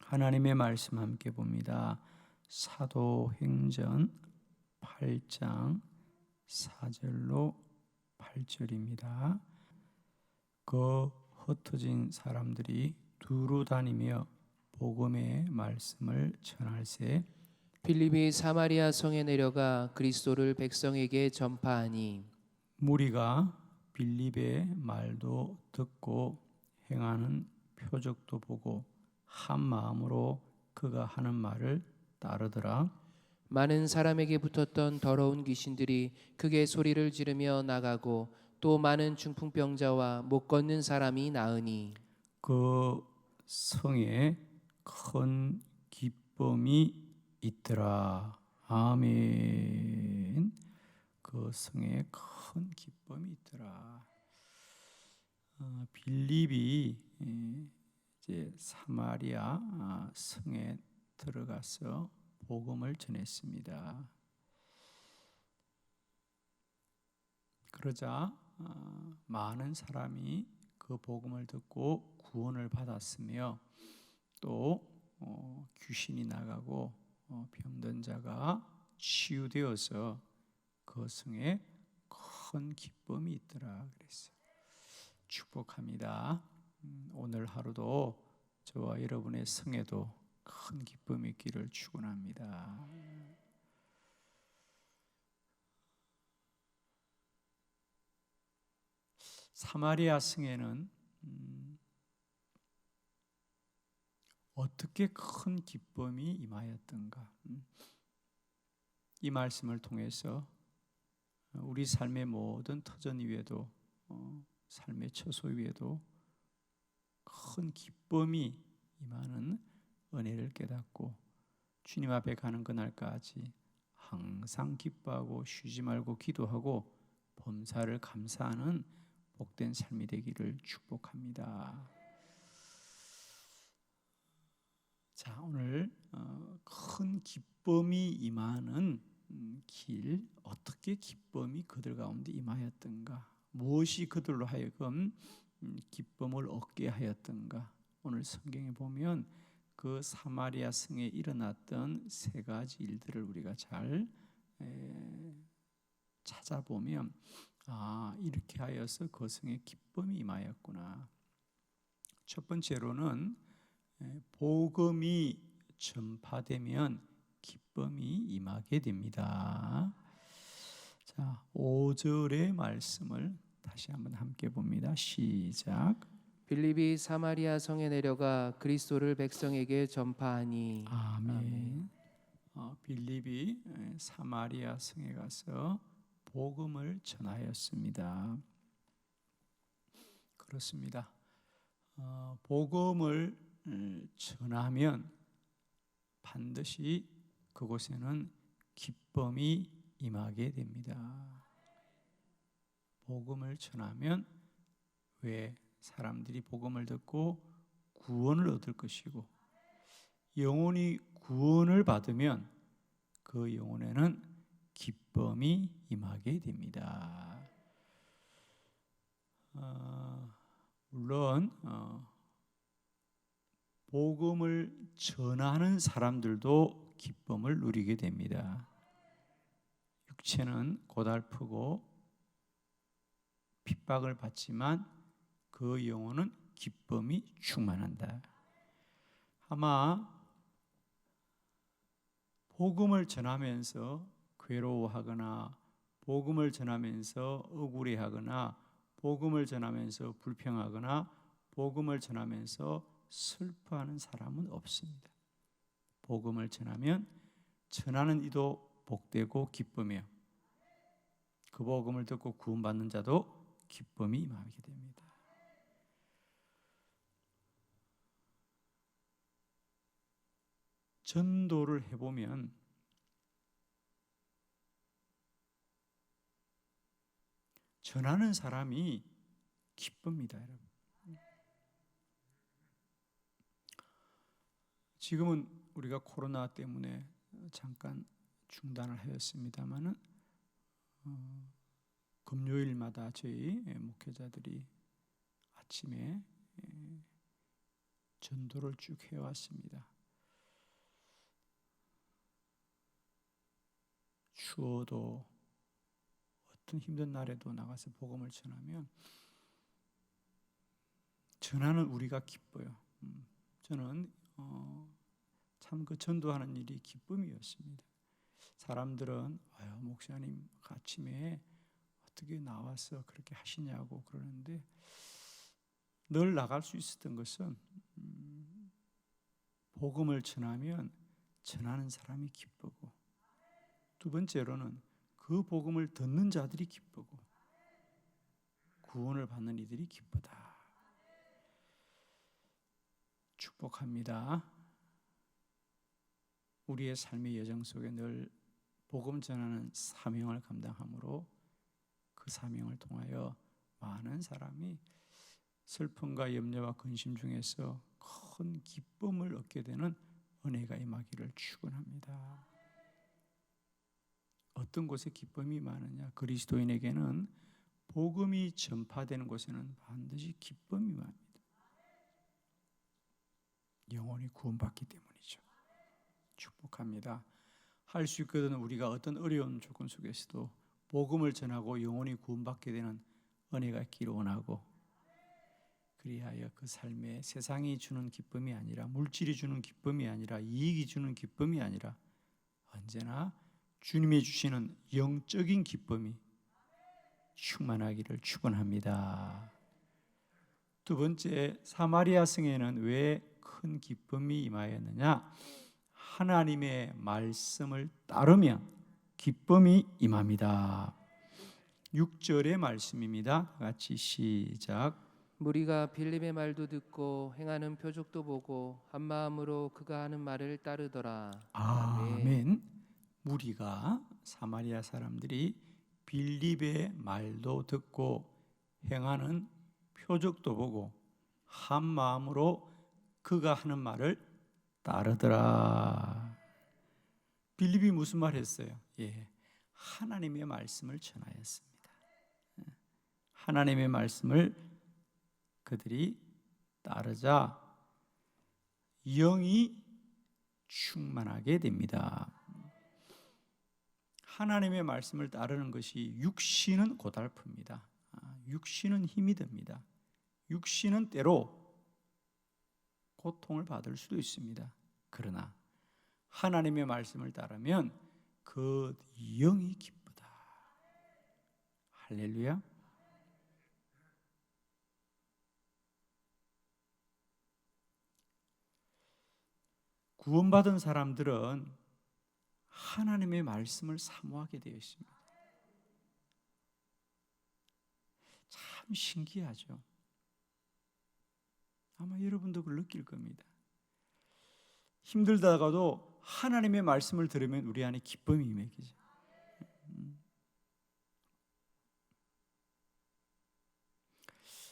하나님의 말씀 함께 봅니다. 사도행전 8장 4절로 8절입니다. 그 흩어진 사람들이 두루 다니며 복음의 말씀을 전할세 빌립이 사마리아 성에 내려가 그리스도를 백성에게 전파하니 무리가 빌립의 말도 듣고 행하는 표적도 보고 한 마음으로 그가 하는 말을 따르더라. 많은 사람에게 붙었던 더러운 귀신들이 크게 소리를 지르며 나가고 또 많은 중풍병자와 못 걷는 사람이 나으니 그 성에 큰 기쁨이 있더라. 아멘. 그 성에 큰 기쁨이 있더라. 빌립이 이제 사마리아 성에 들어가서 복음을 전했습니다. 그러자 많은 사람이 그 복음을 듣고 구원을 받았으며 또 귀신이 나가고 병든 자가 치유되어서 그 성에 큰 기쁨이 있더라 그랬어요. 축복합니다. 오늘 하루도 저와 여러분의 성에도 큰 기쁨이 있기를 축원합니다. 사마리아 성에는 어떻게 큰 기쁨이 임하였던가? 이 말씀을 통해서 우리 삶의 모든 터전 위에도 삶의 처소 위에도 큰 기쁨이 임하는 은혜를 깨닫고 주님 앞에 가는 그날까지 항상 기뻐하고 쉬지 말고 기도하고 범사를 감사하는 복된 삶이 되기를 축복합니다. 자, 오늘 큰 기쁨이 임하는 길, 어떻게 기쁨이 그들 가운데 임하였던가, 무엇이 그들로 하여금 기쁨을 얻게 하였던가. 오늘 성경에 보면 그 사마리아 성에 일어났던 세 가지 일들을 우리가 잘 찾아보면 이렇게 하여서 그 성에 기쁨이 임하였구나. 첫 번째로는 복음이 전파되면 기쁨이 임하게 됩니다. 자, 5절의 말씀을 다시 한번 함께 봅니다. 시작. 빌립이 사마리아 성에 내려가 그리스도를 백성에게 전파하니 아멘. 빌립이 사마리아 성에 가서 복음을 전하였습니다. 그렇습니다. 복음을 전하면 반드시 그곳에는 기쁨이 임하게 됩니다. 복음을 전하면 왜 사람들이 복음을 듣고 구원을 얻을 것이고 영혼이 구원을 받으면 그 영혼에는 기쁨이 임하게 됩니다. 물론 복음을 전하는 사람들도 기쁨을 누리게 됩니다. 육체는 고달프고 핍박을 받지만 그 영혼은 기쁨이 충만한다. 아마 복음을 전하면서 괴로워하거나 복음을 전하면서 억울해하거나 복음을 전하면서 불평하거나 복음을 전하면서 슬퍼하는 사람은 없습니다. 복음을 전하면 전하는 이도 복되고 기쁘며 그 복음을 듣고 구원받는 자도 기쁨이 임하게 됩니다. 전도를 해보면 전하는 사람이 기쁩니다, 여러분. 지금은 우리가 코로나 때문에 잠깐 중단을 하였습니다마는 금요일마다 저희 목회자들이 아침에 전도를 쭉 해왔습니다. 추워도 어떤 힘든 날에도 나가서 복음을 전하면 전하는 우리가 기뻐요. 저는 참 그 전도하는 일이 기쁨이었습니다. 사람들은 목사님 아침에 어떻게 나와서 그렇게 하시냐고 그러는데 늘 나갈 수 있었던 것은 복음을 전하면 전하는 사람이 기쁘고, 두 번째로는 그 복음을 듣는 자들이 기쁘고 구원을 받는 이들이 기쁘다. 축복합니다. 우리의 삶의 여정 속에 늘 복음 전하는 사명을 감당함으로 그 사명을 통하여 많은 사람이 슬픔과 염려와 근심 중에서 큰 기쁨을 얻게 되는 은혜가 임하기를 축원합니다. 어떤 곳에 기쁨이 많으냐? 그리스도인에게는 복음이 전파되는 곳에는 반드시 기쁨이 많습니다. 영혼이 구원받기 때문이죠. 축복합니다. 할 수 있거든 우리가 어떤 어려운 조건 속에서도 복음을 전하고 영혼이 구원받게 되는 은혜가 있기를 원하고, 그리하여 그 삶에 세상이 주는 기쁨이 아니라, 물질이 주는 기쁨이 아니라, 이익이 주는 기쁨이 아니라 언제나 주님이 주시는 영적인 기쁨이 충만하기를 축원합니다. 두 번째, 사마리아 성에는 왜 큰 기쁨이 임하였느냐? 하나님의 말씀을 따르면 기쁨이 임합니다. 6절의 말씀입니다. 같이 시작. 무리가 빌립의 말도 듣고 행하는 표적도 보고 한 마음으로 그가 하는 말을 따르더라. 아멘. 무리가, 사마리아 사람들이 빌립의 말도 듣고 행하는 표적도 보고 한 마음으로 그가 하는 말을 따르더라. 빌립이 무슨 말 했어요? 하나님의 말씀을 전하였습니다. 하나님의 말씀을 그들이 따르자 영이 충만하게 됩니다. 하나님의 말씀을 따르는 것이 육신은 고달픕니다. 육신은 힘이 듭니다. 육신은 때로 고통을 받을 수도 있습니다. 그러나 하나님의 말씀을 따르면 그 영이 기쁘다. 할렐루야. 구원받은 사람들은 하나님의 말씀을 사모하게 되어 있습니다. 참 신기하죠. 아마 여러분도 그걸 느낄 겁니다. 힘들다가도 하나님의 말씀을 들으면 우리 안에 기쁨이 임하죠.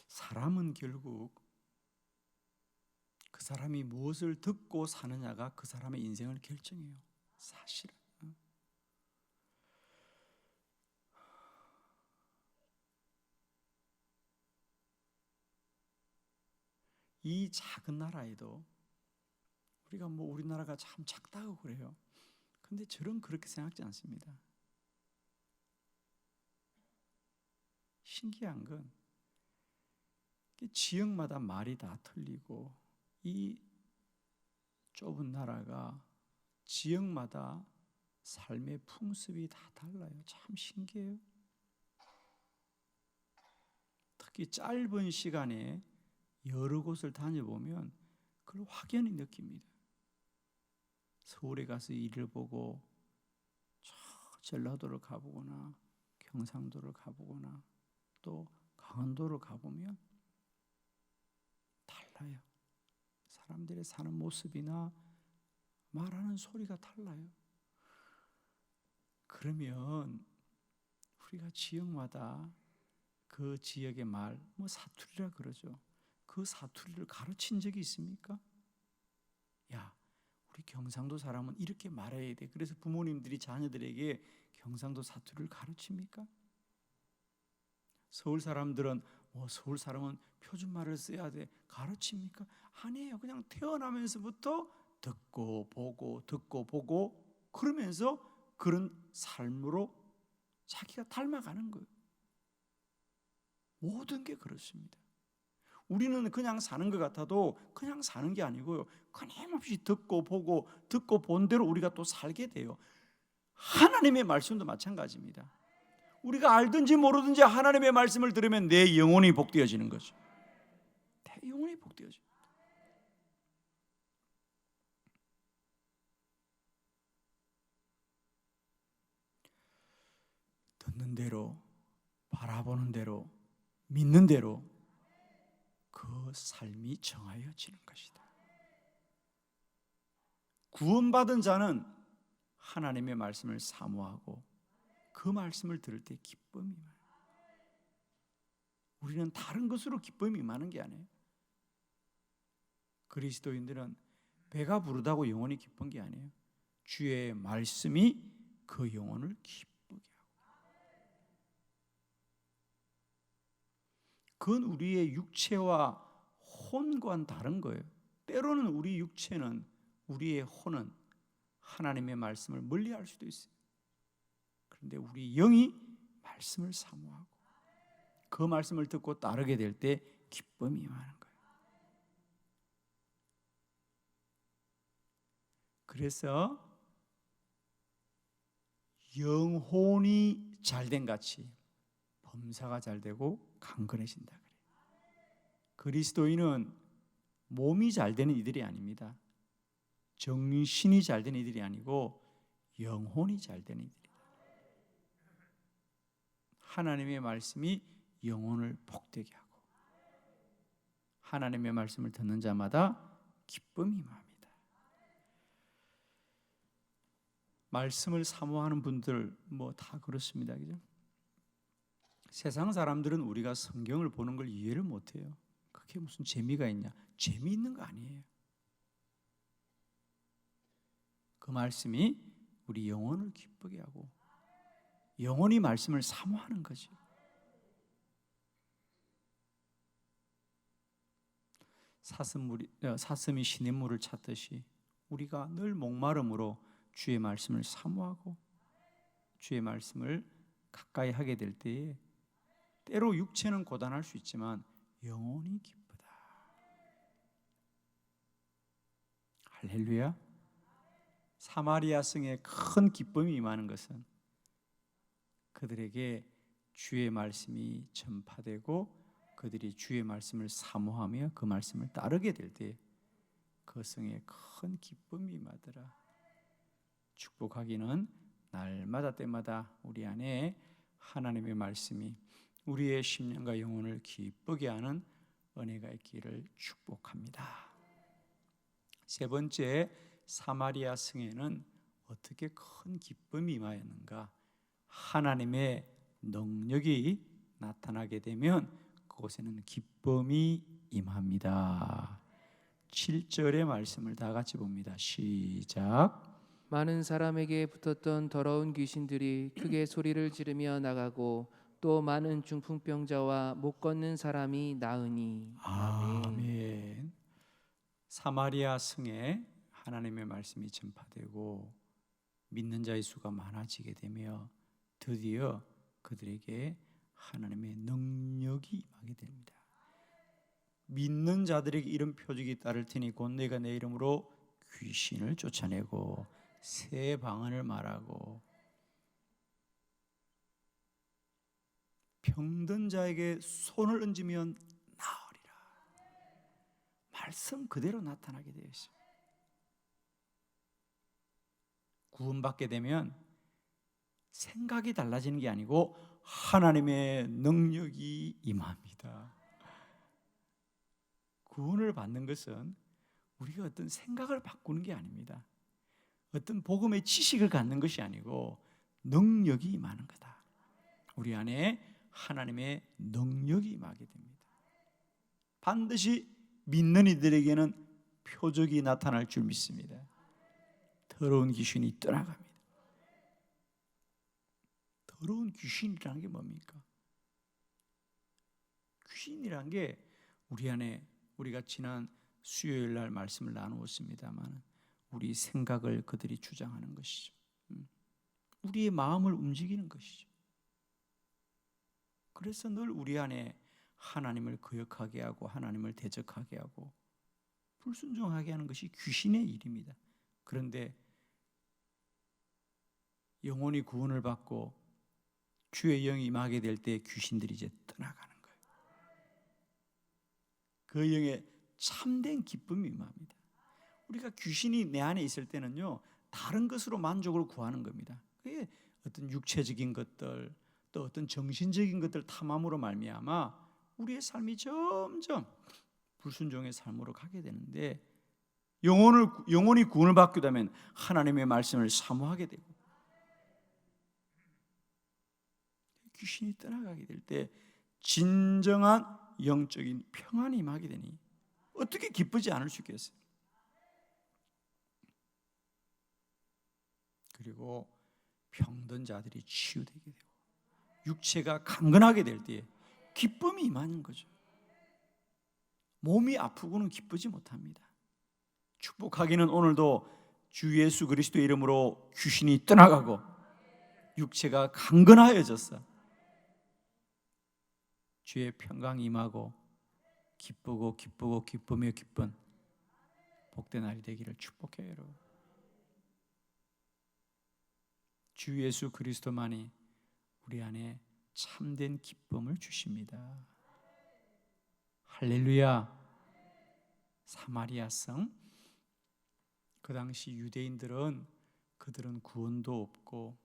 사람은 결국 그 사람이 무엇을 듣고 사느냐가 그 사람의 인생을 결정해요. 사실은. 이 작은 나라에도 우리가 우리나라가 참 작다고 그래요. 근데 저는 그렇게 생각지 않습니다. 신기한 건 지역마다 말이 다 틀리고 이 좁은 나라가 지역마다 삶의 풍습이 다 달라요. 참 신기해요. 특히 짧은 시간에 여러 곳을 다녀보면 그걸 확연히 느낍니다. 서울에 가서 일을 보고 저 전라도를 가보거나 경상도를 가보거나 또 강원도를 가보면 달라요. 사람들의 사는 모습이나 말하는 소리가 달라요. 그러면 우리가 지역마다 그 지역의 말, 사투리라 그러죠. 그 사투리를 가르친 적이 있습니까? 야, 우리 경상도 사람은 이렇게 말해야 돼. 그래서 부모님들이 자녀들에게 경상도 사투리를 가르칩니까? 서울 사람들은 서울 사람은 표준말을 써야 돼. 가르칩니까? 아니에요. 그냥 태어나면서부터 듣고 보고 그러면서 그런 삶으로 자기가 닮아가는 거예요. 모든 게 그렇습니다. 우리는 그냥 사는 것 같아도 그냥 사는 게 아니고요, 끊임없이 듣고 보고 듣고 본 대로 우리가 또 살게 돼요. 하나님의 말씀도 마찬가지입니다. 우리가 알든지 모르든지 하나님의 말씀을 들으면 내 영혼이 복되어지는 거죠. 내 영혼이 복되어져요. 듣는 대로, 바라보는 대로, 믿는 대로 그 삶이 정하여지는 것이다. 구원받은 자는 하나님의 말씀을 사모하고 그 말씀을 들을 때 기쁨이 많아요. 우리는 다른 것으로 기쁨이 많은 게 아니에요. 그리스도인들은 배가 부르다고 영혼이 기쁜 게 아니에요. 주의 말씀이 그 영혼을 기쁘게 하고. 그건 우리의 육체와 혼과는 다른 거예요. 때로는 우리 육체는, 우리의 혼은 하나님의 말씀을 멀리할 수도 있어요. 그런데 우리 영이 말씀을 사모하고 그 말씀을 듣고 따르게 될 때 기쁨이 많은 거예요. 그래서 영혼이 잘된 같이 범사가 잘되고 강건해진다 그래요. 그리스도인은 몸이 잘되는 이들이 아닙니다. 정신이 잘되는 이들이 아니고 영혼이 잘되는 이들이다. 하나님의 말씀이 영혼을 복되게 하고 하나님의 말씀을 듣는 자마다 기쁨이 임합니다. 말씀을 사모하는 분들 뭐 다 그렇습니다. 그죠? 세상 사람들은 우리가 성경을 보는 걸 이해를 못해요. 그게 무슨 재미가 있냐? 재미있는 거 아니에요. 그 말씀이 우리 영혼을 기쁘게 하고 영혼이 말씀을 사모하는 거지. 사슴이 시냇물을 찾듯이 우리가 늘 목마름으로 주의 말씀을 사모하고 주의 말씀을 가까이 하게 될 때에 때로 육체는 고단할 수 있지만 영혼이 기쁘다. 할렐루야. 사마리아 성에 큰 기쁨이 임하는 것은 그들에게 주의 말씀이 전파되고 그들이 주의 말씀을 사모하며 그 말씀을 따르게 될 때 그 성에 큰 기쁨이 임하더라. 축복하기는 날마다 때마다 우리 안에 하나님의 말씀이 우리의 심령과 영혼을 기쁘게 하는 은혜가 있기를 축복합니다. 세 번째, 사마리아 성에는 어떻게 큰 기쁨이 임하였는가? 하나님의 능력이 나타나게 되면 그곳에는 기쁨이 임합니다. 7절의 말씀을 다 같이 봅니다. 시작. 많은 사람에게 붙었던 더러운 귀신들이 크게 소리를 지르며 나가고 또 많은 중풍병자와 못 걷는 사람이 나으니. 아멘. 사마리아 성에 하나님의 말씀이 전파되고 믿는 자의 수가 많아지게 되며 드디어 그들에게 하나님의 능력이 임하게 됩니다. 믿는 자들에게 이런 표적이 따를 테니 곧 내가 내 이름으로 귀신을 쫓아내고 새 방언을 말하고 병든 자에게 손을 얹으면 나으리라. 말씀 그대로 나타나게 되어 있습니다. 구원받게 되면 생각이 달라지는 게 아니고 하나님의 능력이 임합니다. 구원을 받는 것은 우리가 어떤 생각을 바꾸는 게 아닙니다. 어떤 복음의 지식을 갖는 것이 아니고 능력이 임하는 거다. 우리 안에 하나님의 능력이 임하게 됩니다. 반드시 믿는 이들에게는 표적이 나타날 줄 믿습니다. 더러운 귀신이 떠나갑니다. 더러운 귀신이라는 게 뭡니까? 귀신이라는 게 우리 안에 우리가 지난 수요일 날 말씀을 나누었습니다만 우리 생각을 그들이 주장하는 것이죠. 우리의 마음을 움직이는 것이죠. 그래서 늘 우리 안에 하나님을 거역하게 하고 하나님을 대적하게 하고 불순종하게 하는 것이 귀신의 일입니다. 그런데 영혼이 구원을 받고 주의 영이 임하게 될 때 귀신들이 이제 떠나가는 거예요. 그 영에 참된 기쁨이 임합니다. 우리가 귀신이 내 안에 있을 때는요, 다른 것으로 만족을 구하는 겁니다. 그게 어떤 육체적인 것들, 또 어떤 정신적인 것들 탐함으로 말미암아 우리의 삶이 점점 불순종의 삶으로 가게 되는데, 영혼이 구원을 받게 되면 하나님의 말씀을 사모하게 되고 귀신이 떠나가게 될 때 진정한 영적인 평안이 임하게 되니 어떻게 기쁘지 않을 수 있겠어요? 그리고 병든 자들이 치유되게 되고 육체가 강건하게 될 때 기쁨이 임하는 거죠. 몸이 아프고는 기쁘지 못합니다. 축복하기는 오늘도 주 예수 그리스도의 이름으로 귀신이 떠나가고 육체가 강건하여졌어. 주의 평강이 임하고 기쁘고 기쁘고 기쁘며 기쁜 복된 날이 되기를 축복해요, 여러분. 주 예수 그리스도만이 우리 안에 참된 기쁨을 주십니다. 할렐루야. 사마리아 성, 그 당시 유대인들은 그들은 구원도 없고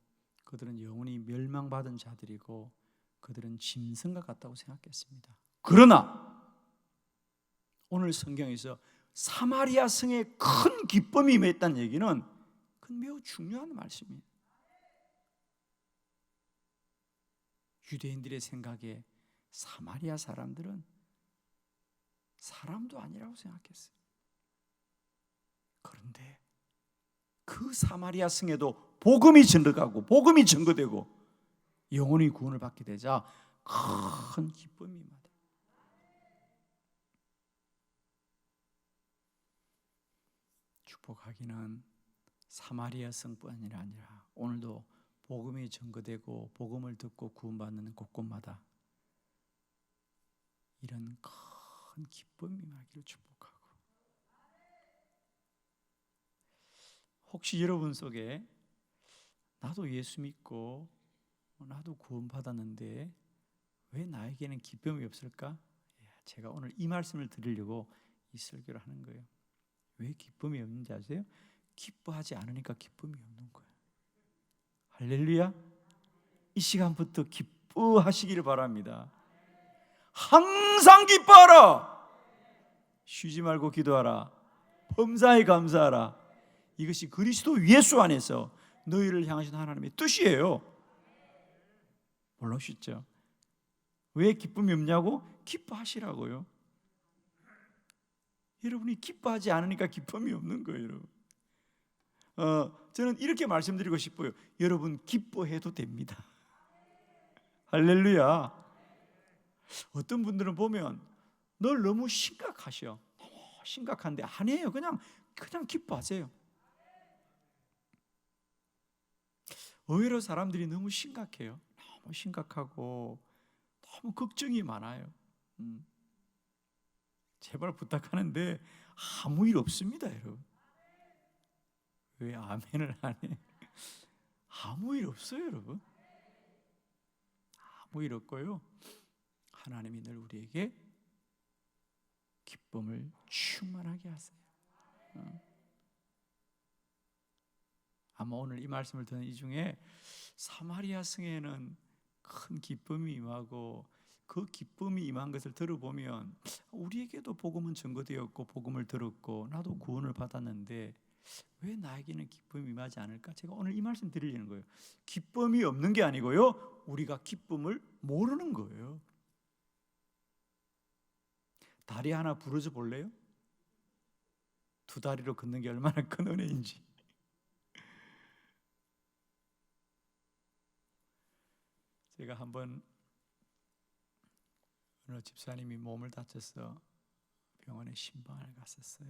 그들은 영원히 멸망받은 자들이고 그들은 짐승과 같다고 생각했습니다. 그러나 오늘 성경에서 사마리아 성에 큰 기쁨이 임했다는 얘기는 그건 매우 중요한 말씀이에요. 유대인들의 생각에 사마리아 사람들은 사람도 아니라고 생각했어요. 그런데 그 사마리아 성에도 복음이 전득하고 복음이 증거되고 영혼이 구원을 받게 되자 큰 기쁨이 임하다. 축복하기는 사마리아 성뿐이 아니라 오늘도 복음이 증거되고 복음을 듣고 구원받는 곳곳마다 이런 큰 기쁨이 임하기를 축복하고, 혹시 여러분 속에 나도 예수 믿고 나도 구원받았는데 왜 나에게는 기쁨이 없을까? 제가 오늘 이 말씀을 드리려고 이 설교를 하는 거예요. 왜 기쁨이 없는지 아세요? 기뻐하지 않으니까 기쁨이 없는 거예요. 할렐루야. 이 시간부터 기뻐하시기를 바랍니다. 항상 기뻐하라. 쉬지 말고 기도하라. 범사에 감사하라. 이것이 그리스도 예수 안에서 너희를 향하신 하나님의 뜻이에요. 몰라주시죠? 왜 기쁨이 없냐고? 기뻐하시라고요. 여러분이 기뻐하지 않으니까 기쁨이 없는 거예요, 여러분. 저는 이렇게 말씀드리고 싶어요. 여러분 기뻐해도 됩니다. 할렐루야. 어떤 분들은 보면 늘 너무 심각하셔. 너무 심각한데 아니에요. 그냥 기뻐하세요. 의외로 사람들이 너무 심각해요. 너무 심각하고 너무 걱정이 많아요. 제발 부탁하는데 아무 일 없습니다, 여러분. 왜 아멘을 안 해? 아무 일 없어요, 여러분. 아무 일 없고요. 하나님이 늘 우리에게 기쁨을 충만하게 하세요. 아마 오늘 이 말씀을 듣는 이 중에 사마리아 성에는 큰 기쁨이 임하고 그 기쁨이 임한 것을 들어보면 우리에게도 복음은 증거되었고 복음을 들었고 나도 구원을 받았는데 왜 나에게는 기쁨이 임하지 않을까? 제가 오늘 이 말씀 드리려는 거예요. 기쁨이 없는 게 아니고요, 우리가 기쁨을 모르는 거예요. 다리 하나 부러져 볼래요? 두 다리로 걷는 게 얼마나 큰 은혜인지. 제가 한번 어느 집사님이 몸을 다쳐서 병원에 신방을 갔었어요.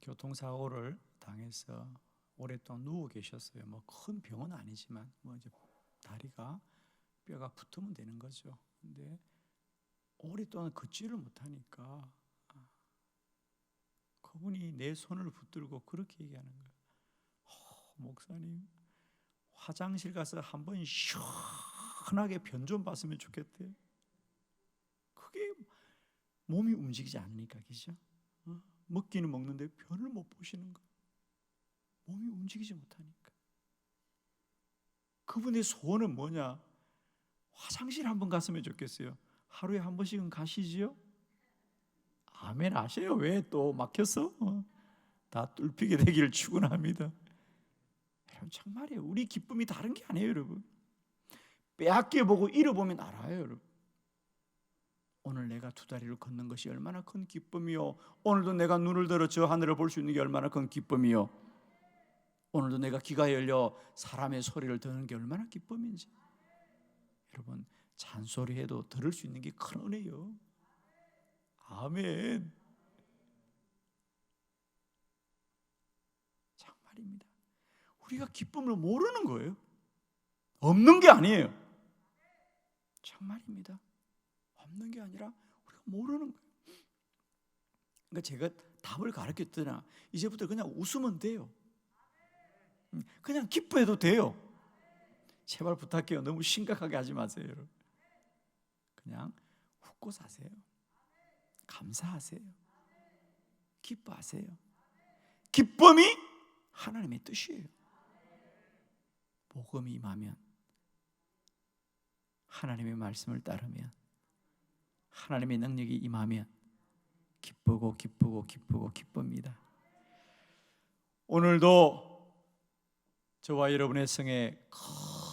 교통사고를 당해서 오랫동안 누워 계셨어요. 뭐 큰 병은 아니지만 뭐 이제 다리가 뼈가 붙으면 되는 거죠. 근데 오랫동안 걷지를 못하니까 그분이 내 손을 붙들고 그렇게 얘기하는 거예요. 목사님, 화장실 가서 한번 시원하게 변 좀 봤으면 좋겠대요. 그게 몸이 움직이지 않으니까, 그죠? 먹기는 먹는데 변을 못 보시는 거예요. 몸이 움직이지 못하니까. 그분의 소원은 뭐냐? 화장실 한번 갔으면 좋겠어요. 하루에 한 번씩은 가시지요? 아멘 하세요. 왜 또 막혔어? 다 뚫히게 되기를 축원합니다. 여러분 정말이에요. 우리 기쁨이 다른 게 아니에요, 여러분. 빼앗겨 보고 잃어보면 알아요, 여러분. 오늘 내가 두 다리를 걷는 것이 얼마나 큰 기쁨이요. 오늘도 내가 눈을 들어 저 하늘을 볼 수 있는 게 얼마나 큰 기쁨이요. 오늘도 내가 귀가 열려 사람의 소리를 듣는 게 얼마나 기쁨인지. 여러분 잔소리해도 들을 수 있는 게 큰 은혜요. 아멘. 정말입니다. 우리가 기쁨을 모르는 거예요. 없는 게 아니에요. 정말입니다. 없는 게 아니라 우리가 모르는 거예요. 그러니까 제가 답을 가르쳤더나 이제부터 그냥 웃으면 돼요. 그냥 기뻐해도 돼요. 제발 부탁해요. 너무 심각하게 하지 마세요, 여러분. 그냥 웃고 사세요. 감사하세요. 기뻐하세요. 기쁨이 하나님의 뜻이에요. 복음이 임하면, 하나님의 말씀을 따르면, 하나님의 능력이 임하면 기쁘고 기쁘고 기쁘고 기쁩니다. 오늘도 저와 여러분의 성에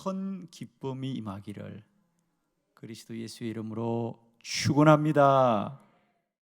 큰 기쁨이 임하기를 그리스도 예수의 이름으로 축원합니다.